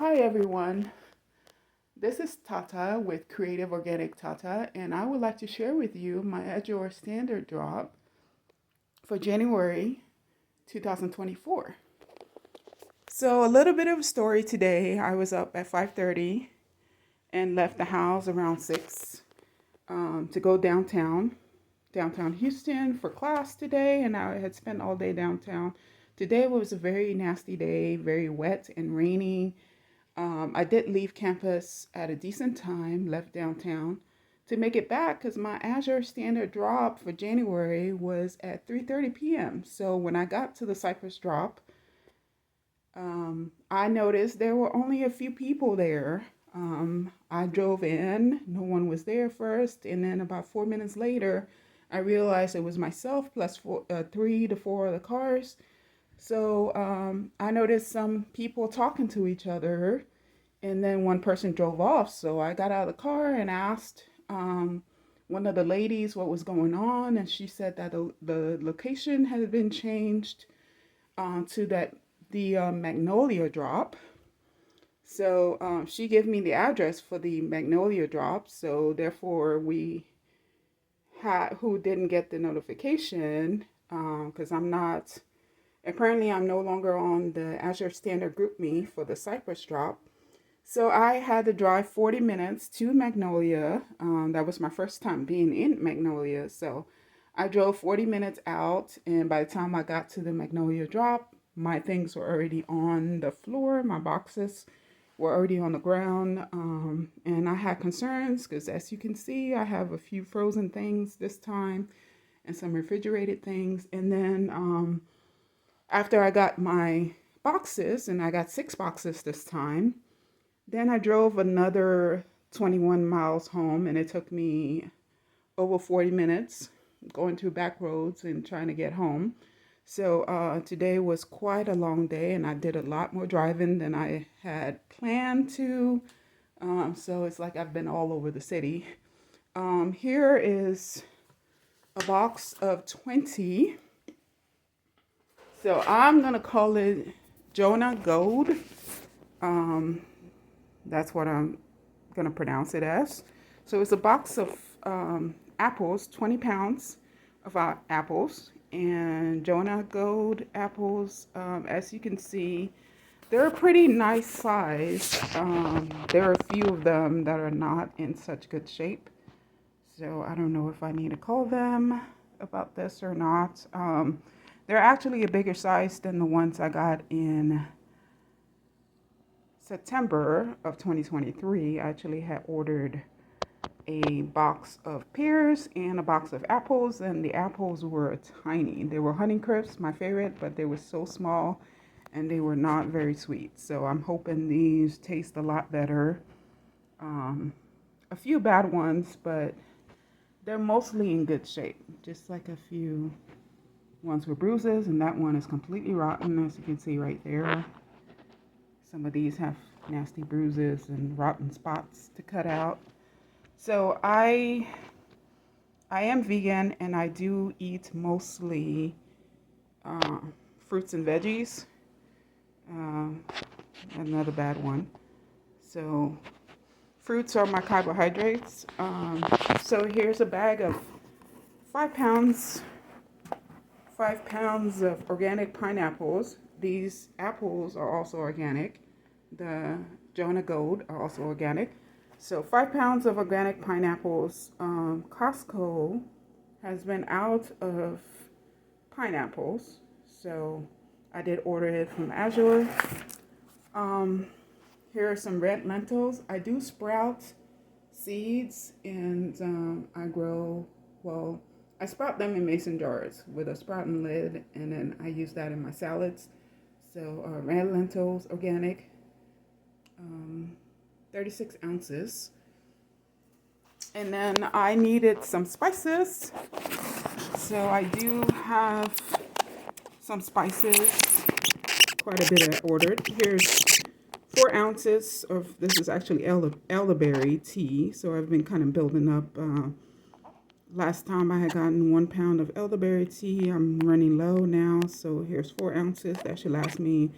Hi everyone, this is Tata with Creative Organic Tata, and I would like to share with you my Azure Standard drop for January 2024. So a little bit of a story today. I was up at 5:30 and left the house around 6 to go downtown Houston for class today, and I had spent all day downtown. Today was a very nasty day, very wet and rainy. I did leave campus at a decent time, left downtown to make it back because my Azure Standard drop for January was at 3:30 p.m. So when I got to the Cypress drop, I noticed there were only a few people there. I drove in, no one was there first, and then about 4 minutes later, I realized it was myself plus 3 to 4 other cars. So I noticed some people talking to each other, and then one person drove off. So I got out of the car and asked one of the ladies what was going on, and she said that the location had been changed to the Magnolia drop. So she gave me the address for the Magnolia drop. So therefore, we who didn't get the notification because I'm not. Apparently, I'm no longer on the Azure Standard GroupMe for the Cypress drop. So I had to drive 40 minutes to Magnolia. That was my first time being in Magnolia. So I drove 40 minutes out, and by the time I got to the Magnolia drop, my things were already on the floor. My boxes were already on the ground. And I had concerns because, as you can see, I have a few frozen things this time and some refrigerated things. And then after I got my boxes, and I got 6 boxes this time, then I drove another 21 miles home, and it took me over 40 minutes going through back roads and trying to get home. So today was quite a long day, and I did a lot more driving than I had planned to. So it's like I've been all over the city. Here is a box of 20. So I'm going to call it Jonah Gold. That's what I'm going to pronounce it as. So it's a box of apples, 20 pounds of apples, and Jonah Gold apples. As you can see, they're a pretty nice size. There are a few of them that are not in such good shape. So I don't know if I need to call them about this or not. They're actually a bigger size than the ones I got in September of 2023. I actually had ordered a box of pears and a box of apples, and the apples were tiny. They were Honeycrisps, my favorite, but they were so small and they were not very sweet. So I'm hoping these taste a lot better. A few bad ones, but they're mostly in good shape. Just like a few ones with bruises, and that one is completely rotten, as you can see right there. Some of these have nasty bruises and rotten spots to cut out. So I am vegan, and I do eat mostly fruits and veggies. Another bad one. So fruits are my carbohydrates. So here's a bag of 5 pounds, 5 pounds of organic pineapples. These apples are also organic. The Jonah Gold are also organic. So 5 pounds of organic pineapples. Costco has been out of pineapples, so I did order it from Azure. Here are some red lentils. I do sprout seeds, and I sprout them in mason jars with a sprouting lid, and then I use that in my salads. So red lentils, organic, 36 ounces. And then I needed some spices. So I do have some spices, quite a bit I ordered. Here's 4 ounces of, this is actually elderberry tea. So I've been kind of building up. Last time I had gotten 1 pound of elderberry tea. I'm running low now. So here's 4 ounces. That should last me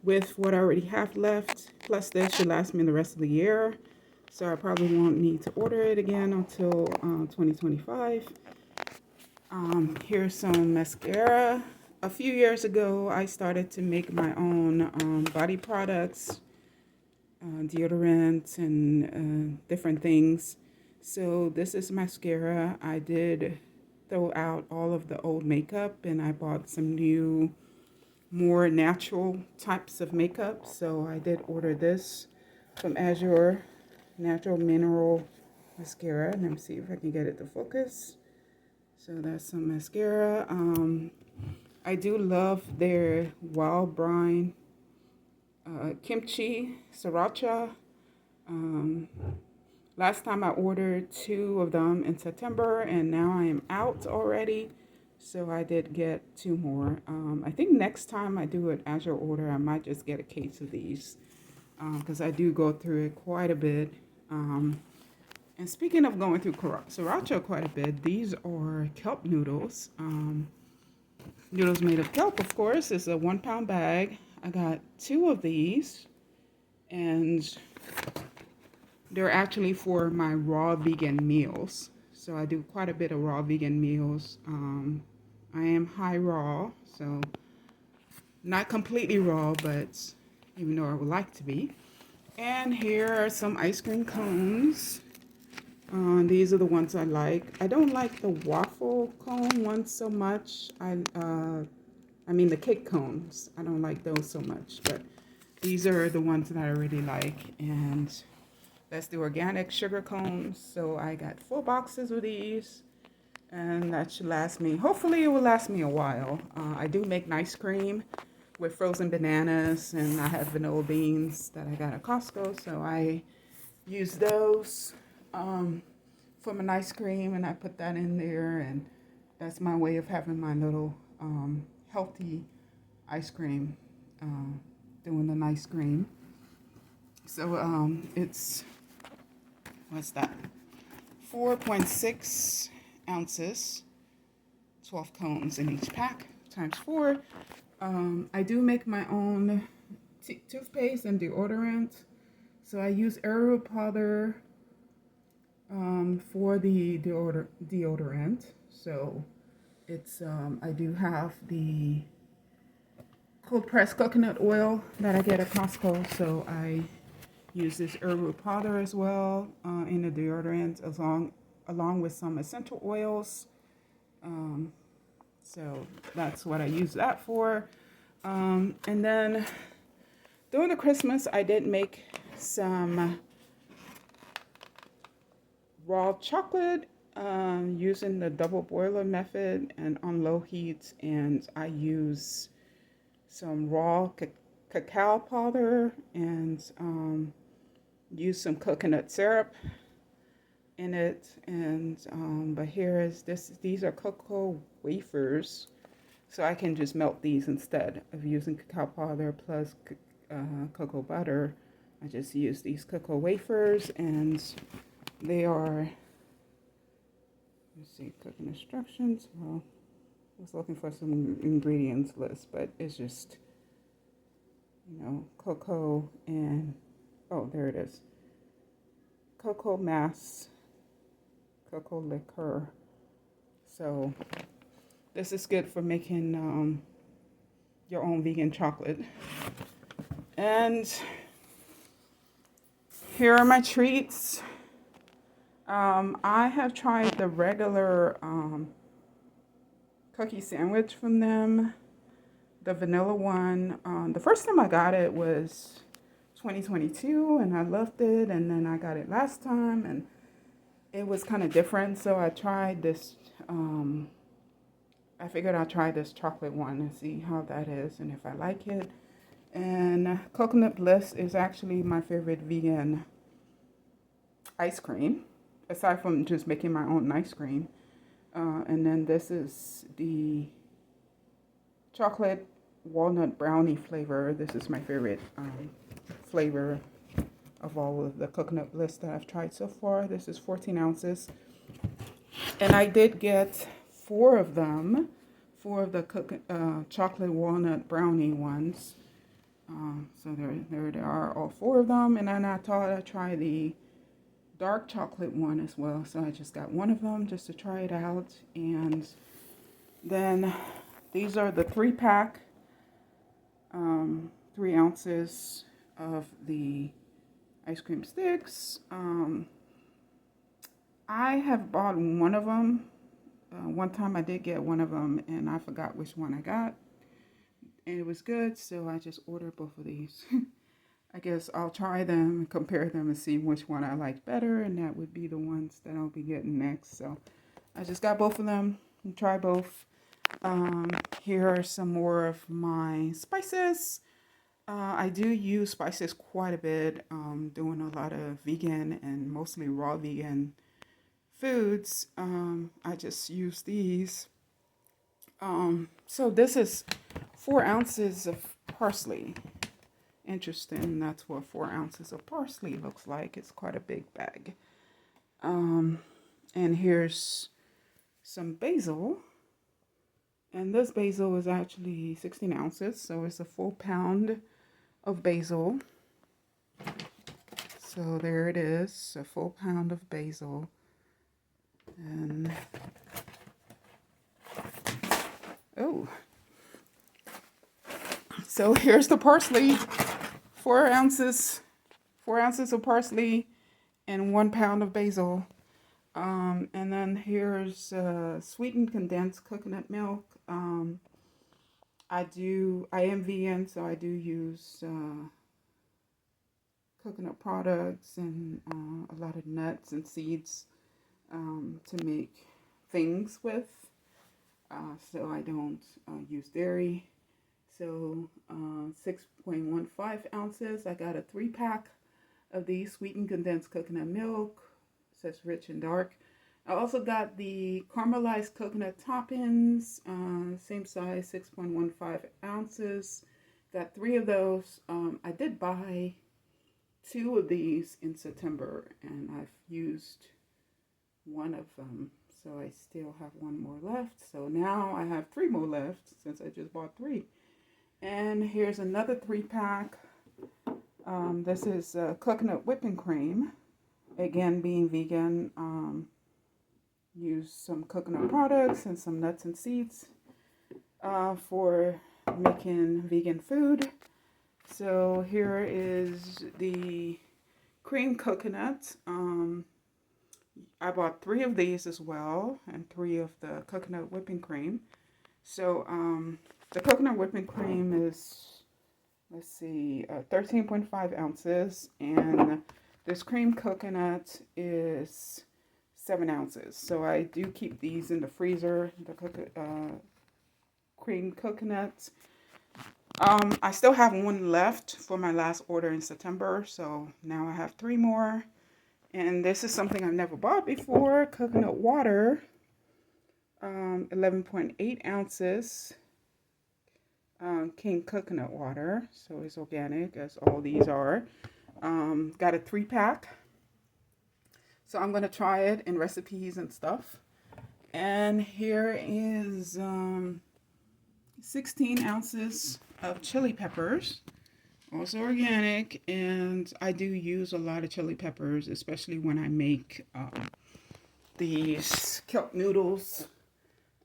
with what I already have left. Plus this should last me the rest of the year. So I probably won't need to order it again until 2025. Here's some mascara. A few years ago, I started to make my own body products, deodorants, and different things. So this is mascara. I did throw out all of the old makeup and I bought some new, more natural types of makeup. So I did order this from Azure, Natural Mineral Mascara. Let me see if I can get it to focus. So that's some mascara. I do love their wild brine kimchi sriracha. Last time I ordered 2 of them in September, and now I am out already. So I did get 2 more. I think next time I do an Azure order, I might just get a case of these because I do go through it quite a bit. And speaking of going through sriracha quite a bit, these are kelp noodles. Noodles made of kelp, of course. It's a 1-pound bag. I got 2 of these, and they're actually for my raw vegan meals. So I do quite a bit of raw vegan meals. I am high raw, so not completely raw, but even though I would like to be. And here are some ice cream cones. These are the ones I like. I don't like the waffle cone ones so much. I mean the cake cones. I don't like those so much, but these are the ones that I really like. And that's the organic sugar cones. So I got 4 boxes of these, and that should last me. Hopefully it will last me a while. I do make an ice cream with frozen bananas, and I have vanilla beans that I got at Costco. So I use those for my ice cream, and I put that in there, and that's my way of having my little healthy ice cream, doing an ice cream. So it's, what's that, 4.6 ounces, 12 cones in each pack, times 4. I do make my own toothpaste and deodorant. So I use arrow powder for the deodorant. So it's I do have the cold pressed coconut oil that I get at Costco. So I use this arrow powder as well in the deodorant, along with some essential oils. So that's what I use that for. And then during the Christmas, I did make some raw chocolate using the double boiler method and on low heat. And I use some raw cacao powder and use some coconut syrup in it. And but here is this. These are cocoa wafers, so I can just melt these instead of using cacao powder plus cocoa butter. I just use these cocoa wafers, and they are, let's see, cooking instructions. Well, I was looking for some ingredients list, but it's just, cocoa and, oh, there it is. Cocoa mass, cocoa liqueur. So this is good for making your own vegan chocolate. And here are my treats. I have tried the regular cookie sandwich from them, the vanilla one. The first time I got it was 2022, and I loved it. And then I got it last time, and it was kind of different. So I tried this. I figured I'd try this chocolate one and see how that is and if I like it. And Coconut Bliss is actually my favorite vegan ice cream, aside from just making my own ice cream. And then this is the chocolate walnut brownie flavor. This is my favorite flavor of all of the Coconut Bliss that I've tried so far. This is 14 ounces. And I did get 4 of them, 4 of the chocolate walnut brownie ones. So there they are, all four of them. And then I thought I'd try the dark chocolate one as well. So I just got one of them just to try it out. And then these are the 3-pack, 3 ounces of the ice cream sticks. I have bought one of them. One time I did get one of them and I forgot which one I got. And it was good, so I just ordered both of these. I guess I'll try them and compare them and see which one I like better, and that would be the ones that I'll be getting next. So I just got both of them and try both. Here are some more of my spices. I do use spices quite a bit, doing a lot of vegan and mostly raw vegan foods. I just use these. So this is 4 ounces of parsley. Interesting, that's what 4 ounces of parsley looks like. It's quite a big bag. And here's some basil. And this basil is actually 16 ounces, so it's a full pound of basil. So there it is, a full pound of basil. And oh, so here's the parsley, 4 ounces of parsley and 1 pound of basil. And then here's sweetened condensed coconut milk. I am vegan, so I do use coconut products and a lot of nuts and seeds to make things with. So I don't use dairy. So 6.15 ounces. I got a 3-pack of these sweetened condensed coconut milk. It says rich and dark. I also got the caramelized coconut toppings, same size, 6.15 ounces. Got 3 of those. I did buy 2 of these in September, and I've used 1 of them. So I still have 1 more left. So now I have 3 more left since I just bought 3. And here's another 3-pack. This is coconut whipping cream. Again, being vegan, use some coconut products and some nuts and seeds for making vegan food. So here is the cream coconut. I bought 3 of these as well, and 3 of the coconut whipping cream. So the coconut whipping cream is, 13.5 ounces, and this cream coconut is 7 ounces. So I do keep these in the freezer, the cream coconuts. I still have 1 left for my last order in September, so now I have 3 more. And this is something I've never bought before, coconut water, 11.8 ounces, King coconut water, so it's organic, as all these are. Got a 3-pack, so I'm going to try it in recipes and stuff. And here is 16 ounces of chili peppers, also organic, and I do use a lot of chili peppers, especially when I make these kelp noodles.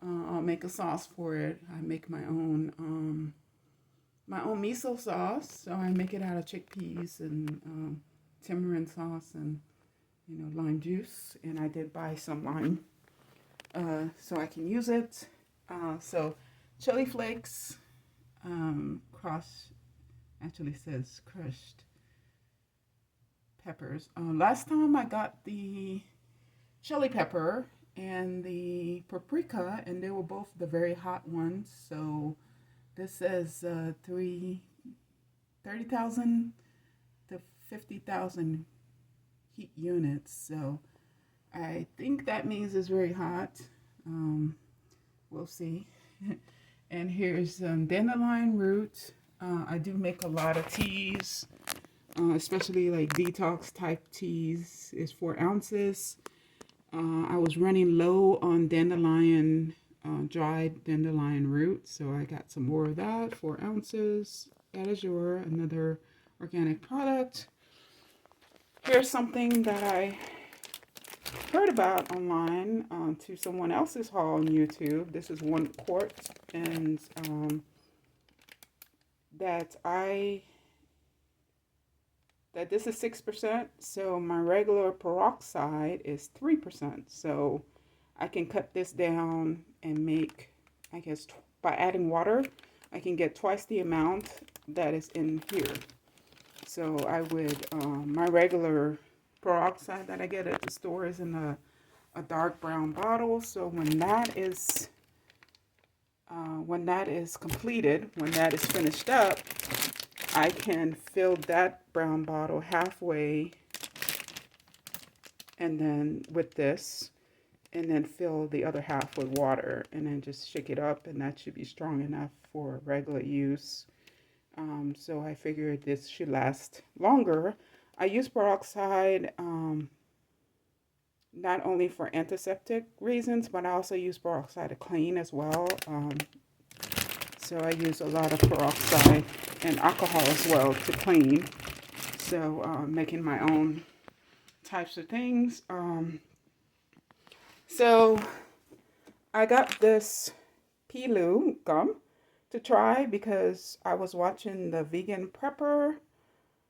I'll make a sauce for it. I make my own miso sauce. So I make it out of chickpeas and tamarind sauce and lime juice. And I did buy some lime so I can use it. So chili flakes, actually says crushed peppers. Last time I got the chili pepper and the paprika, and they were both the very hot ones. So this says 30,000 to 50,000 heat units. So I think that means it's very hot. We'll see. And here's dandelion root. I do make a lot of teas, especially like detox type teas. It's 4 ounces. I was running low on dandelion, dried dandelion root, so I got some more of that, 4 ounces at Azure, another organic product. Here's something that I heard about online to someone else's haul on YouTube. This is 1 quart, and that I that this is 6%. So my regular peroxide is 3%. So I can cut this down and make, I guess, by adding water, I can get twice the amount that is in here. So I would, my regular peroxide that I get at the store is in a dark brown bottle. So when that is completed, when that is finished up, I can fill that brown bottle halfway, and then with this, and then fill the other half with water, and then just shake it up, and that should be strong enough for regular use. So I figured this should last longer. I use peroxide not only for antiseptic reasons, but I also use peroxide to clean as well. So I use a lot of peroxide and alcohol as well to clean. So making my own types of things. So I got this Pilu gum to try because I was watching the vegan prepper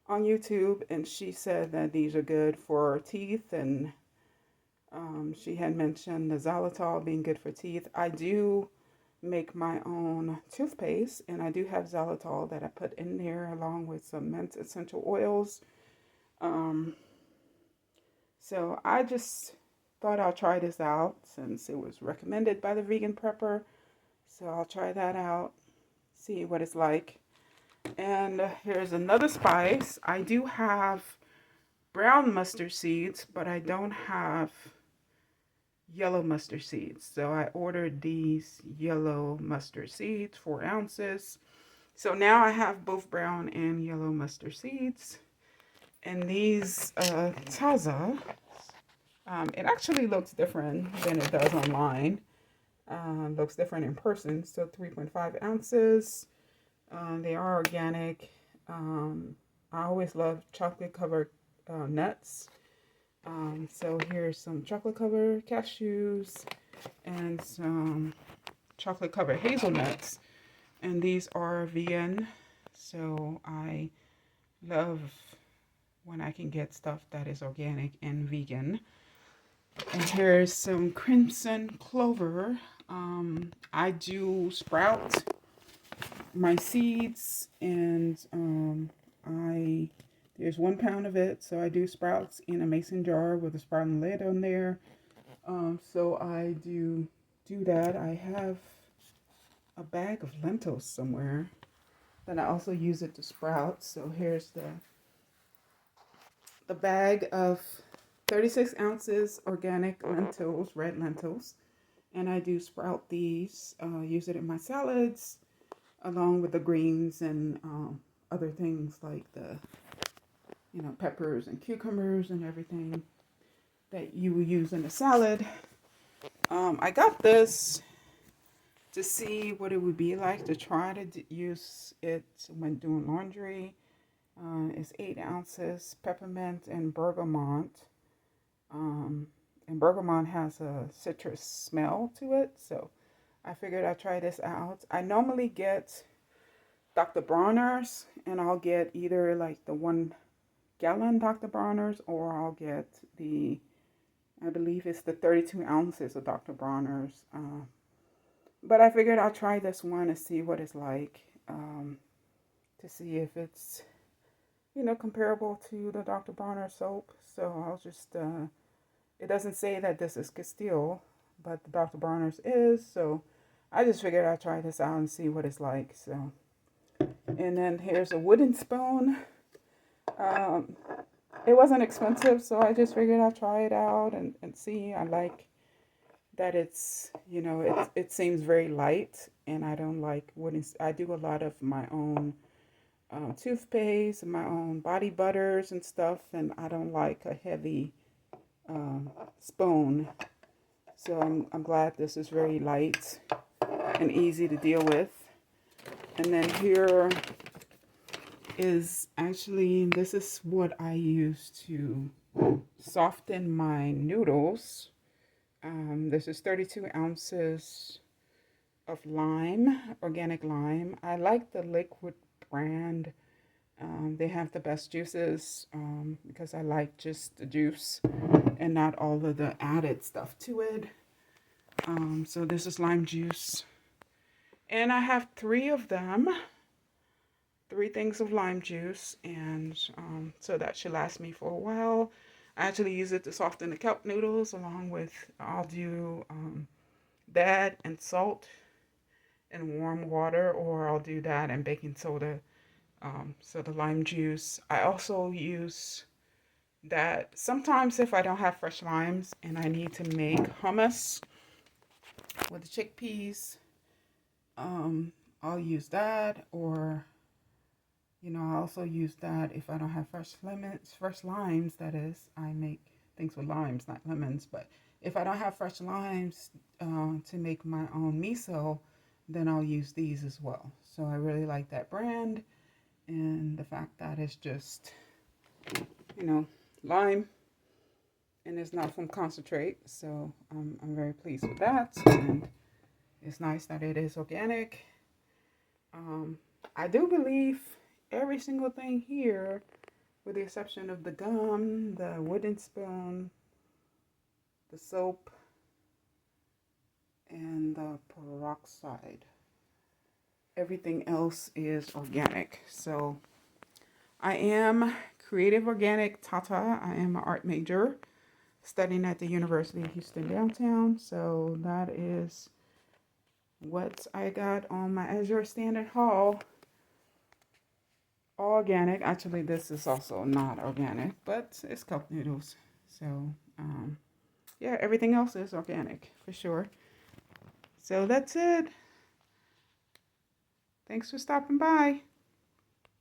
on YouTube, and she said that these are good for teeth, and she had mentioned the xylitol being good for teeth. I do make my own toothpaste, and I do have xylitol that I put in there along with some mint essential oils. So I just thought I'll try this out since it was recommended by the vegan prepper. So I'll try that out, see what it's like. And here's another spice. I do have brown mustard seeds, but I don't have yellow mustard seeds. So I ordered these yellow mustard seeds, 4 ounces. So now I have both brown and yellow mustard seeds. And these taza, it actually looks different than it does online. Looks different in person. So 3.5 ounces. They are organic. I always love chocolate covered nuts. So here's some chocolate covered cashews and some chocolate covered hazelnuts. And these are vegan. So I love when I can get stuff that is organic and vegan. And here's some crimson clover. I do sprout my seeds, and there's 1 pound of it, so I do sprouts in a mason jar with a sprouting lid on there. So I do that. I have a bag of lentils somewhere that I also use it to sprout. So here's the bag of 36 ounces organic lentils, red lentils, and I do sprout these, use it in my salads, along with the greens and other things like the, peppers and cucumbers and everything that you would use in a salad. I got this to see what it would be like to try to use it when doing laundry. It's 8 ounces, peppermint and bergamot. And bergamot has a citrus smell to it, so I figured I'd try this out. I normally get Dr. Bronner's, and I'll get either like the 1 gallon Dr. Bronner's, or I'll get I believe it's the 32 ounces of Dr. Bronner's. But I figured I'll try this one and see what it's like, to see if it's, comparable to the Dr. Bronner soap. So I'll just, it doesn't say that this is Castile, but the Dr. Bronner's is, so I just figured I'd try this out and see what it's like. So, and then here's a wooden spoon. It wasn't expensive, so I just figured I'd try it out and see. I like that it's, it seems very light, and I don't like wooden. I do a lot of my own toothpaste and my own body butters and stuff, and I don't like a heavy spoon. So I'm glad this is very light and easy to deal with. And then here is actually, this is what I use to soften my noodles. This is 32 ounces of lime, organic lime. I like the liquid brand. They have the best juices because I like just the juice and not all of the added stuff to it. So this is lime juice. And I have 3 of them, 3 things of lime juice. And so that should last me for a while. I actually use it to soften the kelp noodles along with, I'll do that and salt and warm water, or I'll do that and baking soda. So the lime juice. I also use that sometimes if I don't have fresh limes and I need to make hummus with the chickpeas, I'll use that. Or I also use that if I don't have fresh limes. That is, I make things with limes, not lemons. But if I don't have fresh limes to make my own miso, then I'll use these as well. So I really like that brand, and the fact that it's just lime and it's not from concentrate. So I'm very pleased with that, and it's nice that it is organic. I do believe every single thing here, with the exception of the gum, the wooden spoon, the soap, and the peroxide, everything else is organic. So I am creative organic Tata. I am an art major studying at the University of Houston downtown. So that is what I got on my Azure Standard Hall. All organic. Actually, this is also not organic, but it's cup noodles. So yeah, everything else is organic for sure. So that's it. Thanks for stopping by.